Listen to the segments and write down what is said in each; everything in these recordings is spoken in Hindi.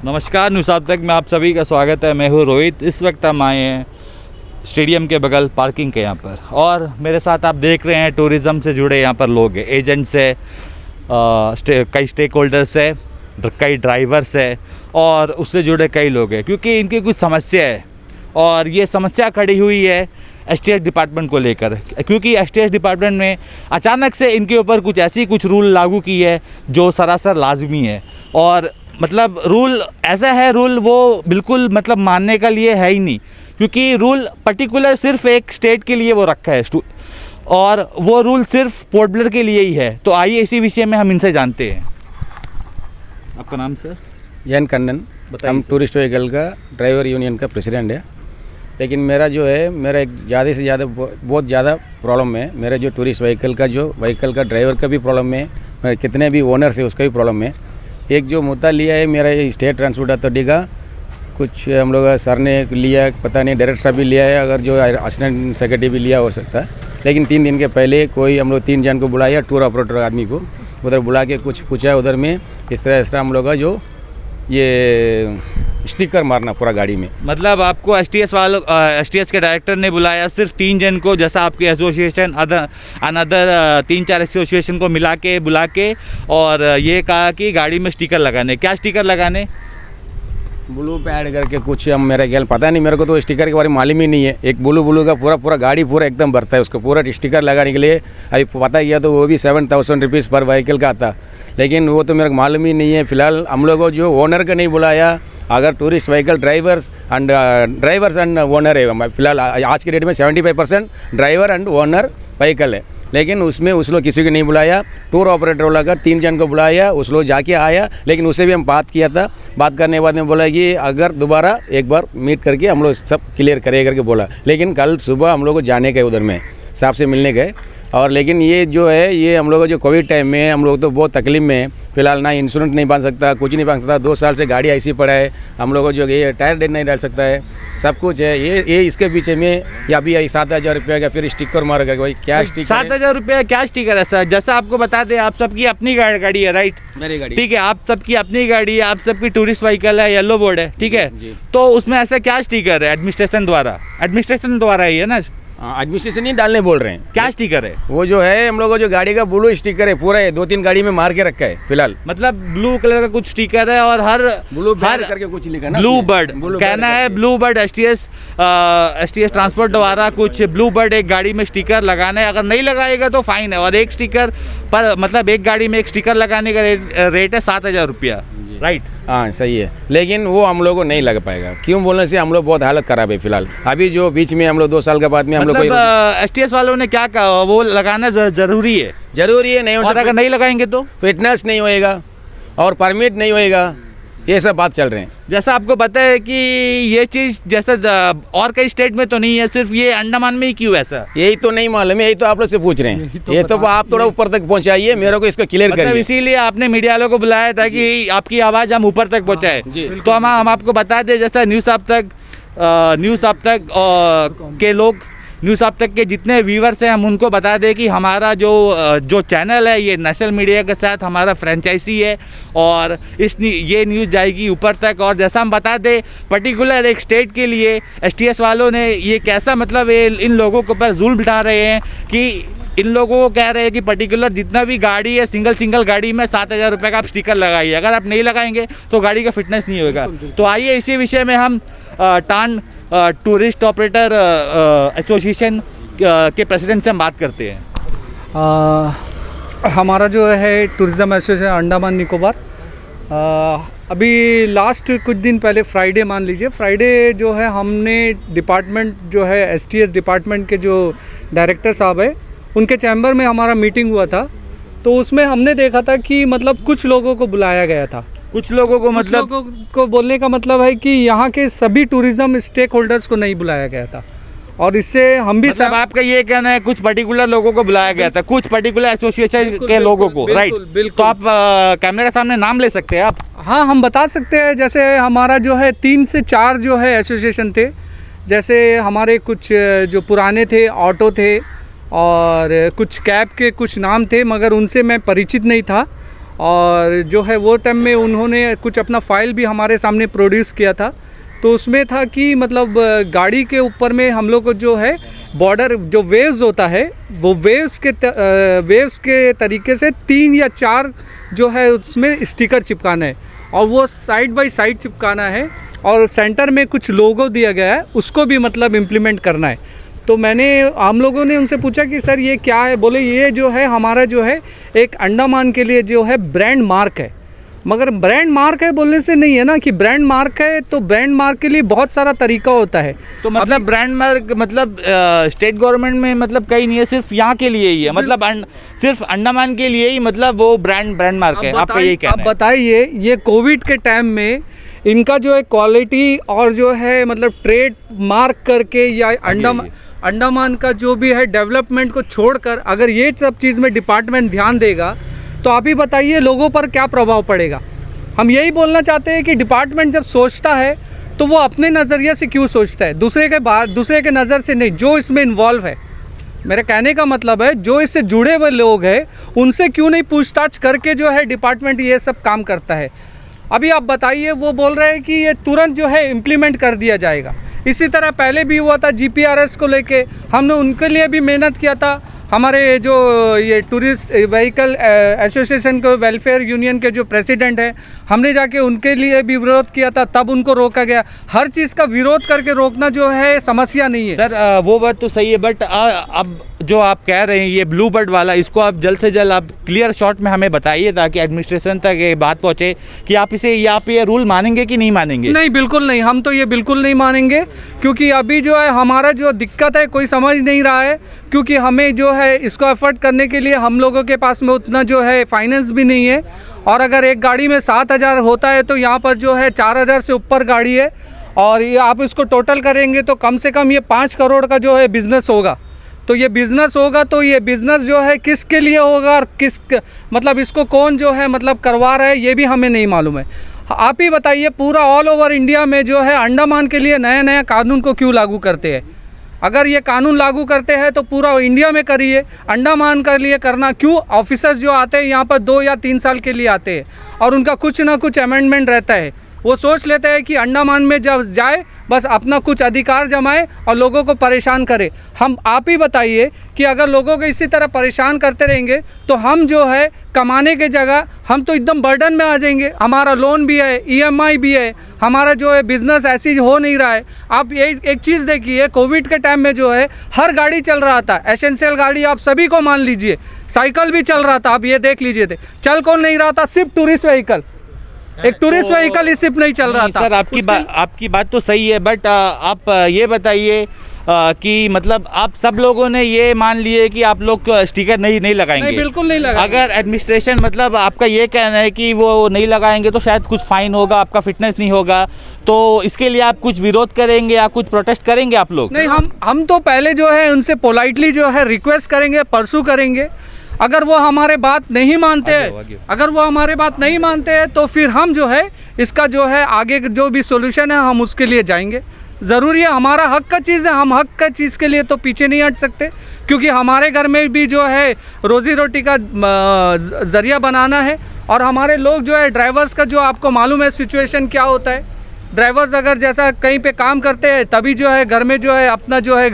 नमस्कार, न्यूज़ अब तक में आप सभी का स्वागत है। मैं हूँ रोहित। इस वक्त हम आए हैं स्टेडियम के बगल पार्किंग के यहाँ पर, और मेरे साथ आप देख रहे हैं टूरिज़्म से जुड़े यहाँ पर लोग हैं, एजेंट्स है, कई स्टेक होल्डर्स है, कई ड्राइवर्स है और उससे जुड़े कई लोग हैं, क्योंकि इनकी कुछ समस्या है और ये समस्या खड़ी हुई है एसटीएस डिपार्टमेंट को लेकर। क्योंकि एसटीएस डिपार्टमेंट में अचानक से इनके ऊपर कुछ रूल लागू की है जो सरासर लाजमी है, और मतलब रूल ऐसा है, रूल वो बिल्कुल मतलब मानने का लिए है ही नहीं, क्योंकि रूल पर्टिकुलर सिर्फ एक स्टेट के लिए वो रखा है और वो रूल सिर्फ पोर्ट ब्लेयर के लिए ही है। तो आइए इसी विषय में हम इनसे जानते हैं। आपका नाम सर? एन कन्नन। हम टूरिस्ट व्हीकल का ड्राइवर यूनियन का प्रेसिडेंट है। लेकिन मेरा जो है, मेरा एक ज़्यादा से ज़्यादा बहुत ज़्यादा प्रॉब्लम है। मेरा जो टूरिस्ट व्हीकल का ड्राइवर का भी प्रॉब्लम है, कितने भी ओनर्स है उसका भी प्रॉब्लम है। एक जो मुद्दा लिया है मेरा ये स्टेट ट्रांसपोर्ट अथॉरिटी का, कुछ हम लोग सर ने लिया, पता नहीं डायरेक्टर साहब भी लिया है, अगर जो असिस्टेंट सेक्रेटरी भी लिया हो सकता है। लेकिन 3 दिन के पहले कोई हम लोग 3 जन को बुलाया, टूर ऑपरेटर आदमी को उधर बुला के कुछ पूछा उधर में, इस तरह हम लोग का जो ये स्टिकर मारना पूरा गाड़ी में। मतलब आपको एसटीएस के डायरेक्टर ने बुलाया सिर्फ 3 जन को, जैसा आपकी एसोसिएशन अनदर 3-4 एसोसिएशन को बुला के और ये कहा कि गाड़ी में स्टिकर लगाने। क्या स्टिकर लगाने? ब्लू पे ऐड करके कुछ, हम मेरा ख्याल पता नहीं, मेरे को तो स्टिकर के बारे में मालूम ही नहीं है। एक ब्लू का पूरा गाड़ी पूरा एकदम भरता है, उसको पूरा स्टिकर लगाने के लिए अभी पता किया तो वो भी 7000 रुपीज़ पर व्हीकल का आता, लेकिन वो तो मेरे को मालूम ही नहीं है। फिलहाल हम लोग को जो ओनर का नहीं बुलाया, अगर tourist vehicle drivers and owner है, फिलहाल आज के डेट में 75% ड्राइवर एंड ओनर व्हीकल है, लेकिन उसमें उस लोग किसी को नहीं बुलाया। टूर ऑपरेटर वाला का 3 जन को बुलाया, उस लोग जाके आया, लेकिन उसे भी हम बात किया था। बात करने के बाद में बोला कि अगर दोबारा एक बार मीट करके हम लोग सब क्लियर करें करके बोला। लेकिन कल सुबह हम लोग को जाने का उधर में साहब से मिलने गए, और लेकिन ये जो है, ये हम लोग जो कोविड टाइम में हम लोग तो बहुत तकलीफ में है। फिलहाल ना इंश्योरेंस नहीं बन सकता, कुछ नहीं बन सकता, 2 साल से गाड़ी ऐसी पड़ा है। हम लोग को जो ये टायर डेट नहीं डाल सकता है, सब कुछ है। ये इसके पीछे में या भी 7000 रुपये का फिर स्टिकर मारेगा। भाई क्या स्टिकर? 7000 रुपये क्या स्टिकर है सर? जैसा आपको बता दें, आप सबकी अपनी गाड़ी है, राइट? मेरी गाड़ी, ठीक है, आप सबकी अपनी गाड़ी है, आप सबकी टूरिस्ट व्हीकल है, येलो बोर्ड है, ठीक है। तो उसमें ऐसा क्या स्टिकर है? एडमिनिस्ट्रेशन द्वारा ही है ना? एडमिनिस्ट्रेशन नहीं डालने बोल रहे हैं। क्या स्टिकर है वो जो है हम लोग जो गाड़ी का ब्लू स्टिकर है, पूरा है, 2-3 गाड़ी में मार के रखा है फिलहाल। मतलब ब्लू कलर का कुछ स्टिकर है और हर करके कुछ लिखा ना, ब्लू बर्ड कहना है। ब्लू बर्ड एसटीएस ट्रांसपोर्ट द्वारा कुछ ब्लू बर्ड एक गाड़ी में स्टिकर लगाना है। अगर नहीं लगाएगा तो फाइन है, और एक स्टिकर पर मतलब एक गाड़ी में एक स्टिकर लगाने का रेट है 7000 रुपया, राइट? हाँ सही है, लेकिन वो हम लोग को नहीं लग पाएगा। क्यों बोलने से हम लोग बहुत हालत खराब है फिलहाल। अभी जो बीच में हम लोग 2 साल के बाद में हम लोग एसटीएस वालों ने क्या कहा, वो लगाना जरूरी है? नहीं हो, अगर नहीं लगाएंगे तो फिटनेस नहीं होएगा और परमिट नहीं होएगा, ये सब बात चल रहे हैं। जैसा आपको पता है कि ये चीज़ जैसा और कई स्टेट में तो नहीं है, सिर्फ ये अंडमान में ही क्यों ऐसा? यही तो नहीं मालूम है, यही तो आप लोग से पूछ रहे हैं। ये तो आप थोड़ा ऊपर तक पहुंचाइए, मेरे को इसको क्लियर करिए। इसीलिए आपने मीडिया वालों को बुलाया था कि आपकी आवाज़ हम ऊपर तक पहुंचाए। तो हम आपको बता दें, जैसा न्यूज़ अब तक के लोग, न्यूज़ अब तक के जितने व्यूवर्स हैं, हम उनको बता दें कि हमारा जो चैनल है, ये नेशनल मीडिया के साथ हमारा फ्रेंचाइजी है, और ये न्यूज़ जाएगी ऊपर तक। और जैसा हम बता दें, पर्टिकुलर एक स्टेट के लिए एसटीएस वालों ने ये कैसा मतलब इन लोगों के ऊपर जुल्म बिठा रहे हैं कि इन लोगों को कह रहे हैं कि पर्टिकुलर जितना भी गाड़ी है, सिंगल गाड़ी में 7000 रुपये का आप स्टिकर लगाइए। अगर आप नहीं लगाएंगे तो गाड़ी का फिटनेस नहीं होगा। तो आइए इसी विषय में हम टान टूरिस्ट ऑपरेटर एसोसिएशन के प्रेसिडेंट से हम बात करते हैं। हमारा जो है टूरिज़्म एसोसिएशन अंडमान निकोबार, अभी लास्ट कुछ दिन पहले फ्राइडे मान लीजिए, फ्राइडे जो है हमने डिपार्टमेंट जो है एसटीएस डिपार्टमेंट के जो डायरेक्टर साहब है, उनके चैम्बर में हमारा मीटिंग हुआ था। तो उसमें हमने देखा था कि मतलब कुछ लोगों को बुलाया गया था। कुछ लोगों को बोलने का मतलब है कि यहाँ के सभी टूरिज़्म स्टेक होल्डर्स को नहीं बुलाया गया था, और इससे हम भी मतलब आपका ये कहना है कुछ पर्टिकुलर लोगों को बुलाया गया था, कुछ पर्टिकुलर एसोसिएशन के लोगों को, राइट? तो आप कैमरे के सामने नाम ले सकते हैं आप? हाँ, हम बता सकते हैं। जैसे हमारा जो है 3 से 4 जो है एसोसिएशन थे। जैसे हमारे कुछ जो पुराने थे, ऑटो थे, और कुछ कैब के कुछ नाम थे, मगर उनसे मैं परिचित नहीं था। और जो है वो टाइम में उन्होंने कुछ अपना फाइल भी हमारे सामने प्रोड्यूस किया था। तो उसमें था कि मतलब गाड़ी के ऊपर में हम लोग को जो है बॉर्डर जो वेव्स होता है वो वेव्स के तरीके से 3 या 4 जो है उसमें स्टिकर चिपकाना है और वो साइड बाय साइड चिपकाना है और सेंटर में कुछ लोगो दिया गया है उसको भी मतलब इम्प्लीमेंट करना है। तो हम लोगों ने उनसे पूछा कि सर ये क्या है, बोले ये जो है हमारा जो है एक अंडमान के लिए जो है ब्रांड मार्क है। मगर ब्रांड मार्क है बोलने से नहीं है ना कि ब्रांड मार्क है, तो ब्रांड मार्क के लिए बहुत सारा तरीका होता है। तो मतलब ब्रांड मार्क मतलब स्टेट गवर्नमेंट में मतलब कहीं नहीं है, सिर्फ यहाँ के लिए ही है, मतलब सिर्फ अंडमान के लिए ही मतलब वो ब्रांड मार्क है। आपका यही कहना है? आप बताइए ये कोविड के टाइम में इनका जो है क्वालिटी और जो है मतलब ट्रेड मार्क करके या अंडमान का जो भी है डेवलपमेंट को छोड़कर अगर ये सब चीज़ में डिपार्टमेंट ध्यान देगा तो आप ही बताइए लोगों पर क्या प्रभाव पड़ेगा। हम यही बोलना चाहते हैं कि डिपार्टमेंट जब सोचता है तो वो अपने नज़रिए से क्यों सोचता है, दूसरे के नज़र से नहीं, जो इसमें इन्वॉल्व है। मेरा कहने का मतलब है जो इससे जुड़े हुए लोग हैं उनसे क्यों नहीं पूछताछ करके जो है डिपार्टमेंट ये सब काम करता है। अभी आप बताइए, वो बोल रहे हैं कि ये तुरंत जो है इम्प्लीमेंट कर दिया जाएगा। इसी तरह पहले भी हुआ था GPRS को लेके, हमने उनके लिए भी मेहनत किया था। हमारे जो ये टूरिस्ट व्हीकल एसोसिएशन के वेलफेयर यूनियन के जो प्रेसिडेंट हैं, हमने जाके उनके लिए भी विरोध किया था, तब उनको रोका गया। हर चीज़ का विरोध करके रोकना जो है समस्या नहीं है सर। वो बात तो सही है, बट अब जो आप कह रहे हैं ये ब्लू बर्ड वाला, इसको आप जल्द से जल्द आप क्लियर शॉर्ट में हमें बताइए ताकि एडमिनिस्ट्रेशन तक ये बात पहुँचे कि आप ये रूल मानेंगे कि नहीं मानेंगे। नहीं, बिल्कुल नहीं, हम तो ये बिल्कुल नहीं मानेंगे, क्योंकि अभी जो है हमारा जो दिक्कत है कोई समझ नहीं रहा है, क्योंकि हमें जो है इसको एफर्ट करने के लिए हम लोगों के पास में उतना जो है फाइनेंस भी नहीं है। और अगर एक गाड़ी में 7,000 होता है तो यहाँ पर जो है 4,000 से ऊपर गाड़ी है, और ये आप इसको टोटल करेंगे तो कम से कम ये 5 करोड़ का जो है बिज़नेस होगा। तो ये बिज़नेस होगा तो ये बिज़नेस जो है किसके लिए होगा और मतलब इसको कौन जो है मतलब करवा रहा है ये भी हमें नहीं मालूम है। आप ही बताइए, पूरा ऑल ओवर इंडिया में जो है अंडमान के लिए नया नया कानून को क्यों लागू करते हैं? अगर ये कानून लागू करते हैं तो पूरा इंडिया में करिए, अंडमान के लिए करना क्यों? ऑफिसर्स जो आते हैं यहाँ पर 2 या 3 साल के लिए आते हैं और उनका कुछ ना कुछ अमेंडमेंट रहता है। वो सोच लेते हैं कि अंडमान में जब जाए बस अपना कुछ अधिकार जमाए और लोगों को परेशान करे। आप ही बताइए कि अगर लोगों को इसी तरह परेशान करते रहेंगे तो हम जो है कमाने के जगह हम तो एकदम बर्डन में आ जाएंगे। हमारा लोन भी है, EMI भी है, हमारा जो है बिज़नेस ऐसी हो नहीं रहा है। आप एक चीज़ देखिए, कोविड के टाइम में जो है हर गाड़ी चल रहा था, एसेंशियल गाड़ी आप सभी को मान लीजिए, साइकिल भी चल रहा था, आप ये देख लीजिए थे। चल कौन नहीं रहा था? सिर्फ टूरिस्ट व्हीकल, एक टूरिस्ट व्हीकल सिर्फ नहीं चल रहा था। सर आपकी बात तो सही है, बट आप ये बताइए कि मतलब आप सब लोगों ने ये मान लिए कि आप लोग स्टिकर नहीं लगाएंगे। नहीं, बिल्कुल नहीं लगाएंगे। अगर एडमिनिस्ट्रेशन मतलब आपका ये कहना है कि वो नहीं लगाएंगे तो शायद कुछ फाइन होगा, आपका फिटनेस नहीं होगा, तो इसके लिए आप कुछ विरोध करेंगे या कुछ प्रोटेस्ट करेंगे आप लोग? नहीं, हम तो पहले जो है उनसे पोलाइटली जो है रिक्वेस्ट करेंगे, परसू करेंगे। अगर वो हमारे बात नहीं मानते हैं तो फिर हम जो है इसका जो है आगे जो भी सॉल्यूशन है हम उसके लिए जाएंगे। ज़रूरी है, हमारा हक का चीज़ है, हम हक का चीज़ के लिए तो पीछे नहीं हट सकते, क्योंकि हमारे घर में भी जो है रोज़ी रोटी का ज़रिया बनाना है। और हमारे लोग जो है ड्राइवर्स का जो आपको मालूम है सिचुएशन क्या होता है। ड्राइवर्स अगर जैसा कहीं पे काम करते हैं तभी जो है घर में जो है अपना जो है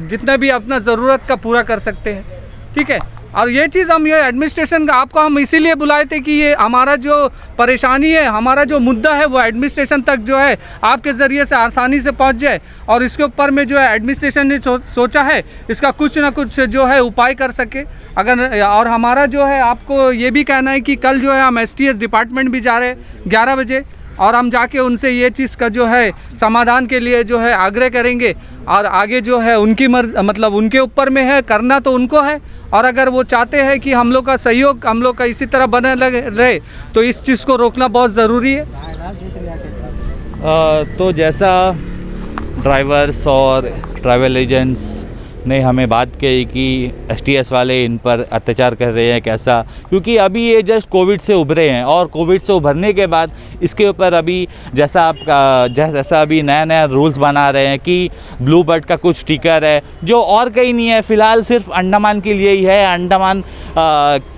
जितना भी अपना ज़रूरत का पूरा कर सकते हैं। ठीक है, और ये चीज़ हम ये एडमिनिस्ट्रेशन का आपको हम इसीलिए बुलाए थे कि ये हमारा जो परेशानी है, हमारा जो मुद्दा है वो एडमिनिस्ट्रेशन तक जो है आपके ज़रिए से आसानी से पहुंच जाए, और इसके ऊपर में जो है एडमिनिस्ट्रेशन ने सोचा है इसका कुछ ना कुछ जो है उपाय कर सके। अगर और हमारा जो है आपको ये भी कहना है कि कल जो है हम STS डिपार्टमेंट भी जा रहे हैं 11 बजे, और हम जाके उनसे ये चीज़ का जो है समाधान के लिए जो है आग्रह करेंगे। और आगे जो है उनकी मतलब उनके ऊपर में है, करना तो उनको है, और अगर वो चाहते हैं कि हम लोग का सहयोग हम लोग का इसी तरह बने रहे तो इस चीज़ को रोकना बहुत ज़रूरी है। तो जैसा ड्राइवर्स और ट्रैवल एजेंट्स ने हमें बात कही कि STS वाले इन पर अत्याचार कर रहे हैं कैसा, क्योंकि अभी ये जस्ट कोविड से उभरे हैं, और कोविड से उभरने के बाद इसके ऊपर अभी जैसा अभी नया रूल्स बना रहे हैं कि ब्लू बर्ड का कुछ स्टिकर है जो और कहीं नहीं है, फ़िलहाल सिर्फ अंडमान के लिए ही है। अंडमान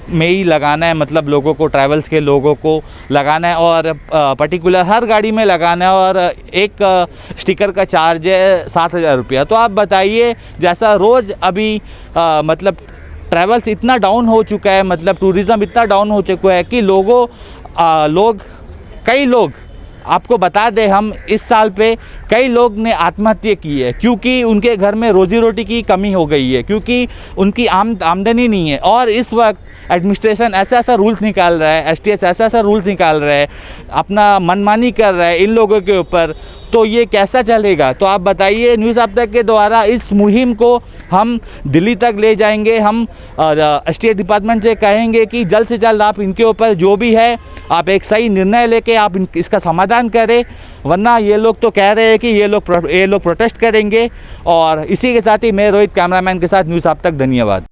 में ही लगाना है, मतलब लोगों को, ट्रैवल्स के लोगों को लगाना है और पर्टिकुलर हर गाड़ी में लगाना है और एक स्टिकर का चार्ज है 7,000 रुपया। तो आप बताइए, जैसा रोज़ अभी मतलब ट्रैवल्स इतना डाउन हो चुका है, मतलब टूरिज़्म इतना डाउन हो चुका है कि कई लोग आपको बता दें, हम इस साल पे कई लोग ने आत्महत्या की है क्योंकि उनके घर में रोजी रोटी की कमी हो गई है, क्योंकि उनकी आमदनी नहीं है। और इस वक्त एडमिनिस्ट्रेशन ऐसा रूल्स निकाल रहा है, एसटीएस ऐसा रूल्स निकाल रहा है, अपना मनमानी कर रहा है इन लोगों के ऊपर, तो ये कैसा चलेगा? तो आप बताइए। न्यूज़ अब तक के द्वारा इस मुहिम को हम दिल्ली तक ले जाएंगे। हम एसटीएस डिपार्टमेंट से कहेंगे कि जल्द से जल्द आप इनके ऊपर जो भी है आप एक सही निर्णय लेके आप इसका समाधान करें, वरना ये लोग तो कह रहे हैं कि ये लोग प्रोटेस्ट करेंगे। और इसी के साथ ही मैं रोहित कैमरामैन के साथ न्यूज़ अब तक, धन्यवाद।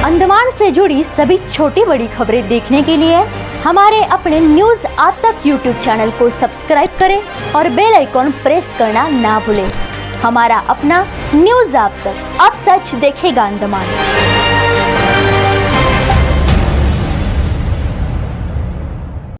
अंडमान से जुड़ी सभी छोटी बड़ी खबरें देखने के लिए हमारे अपने न्यूज आज तक यूट्यूब चैनल को सब्सक्राइब करें और बेल आइकॉन प्रेस करना ना भूलें। हमारा अपना न्यूज आज तक, अब सच देखेगा अंडमान।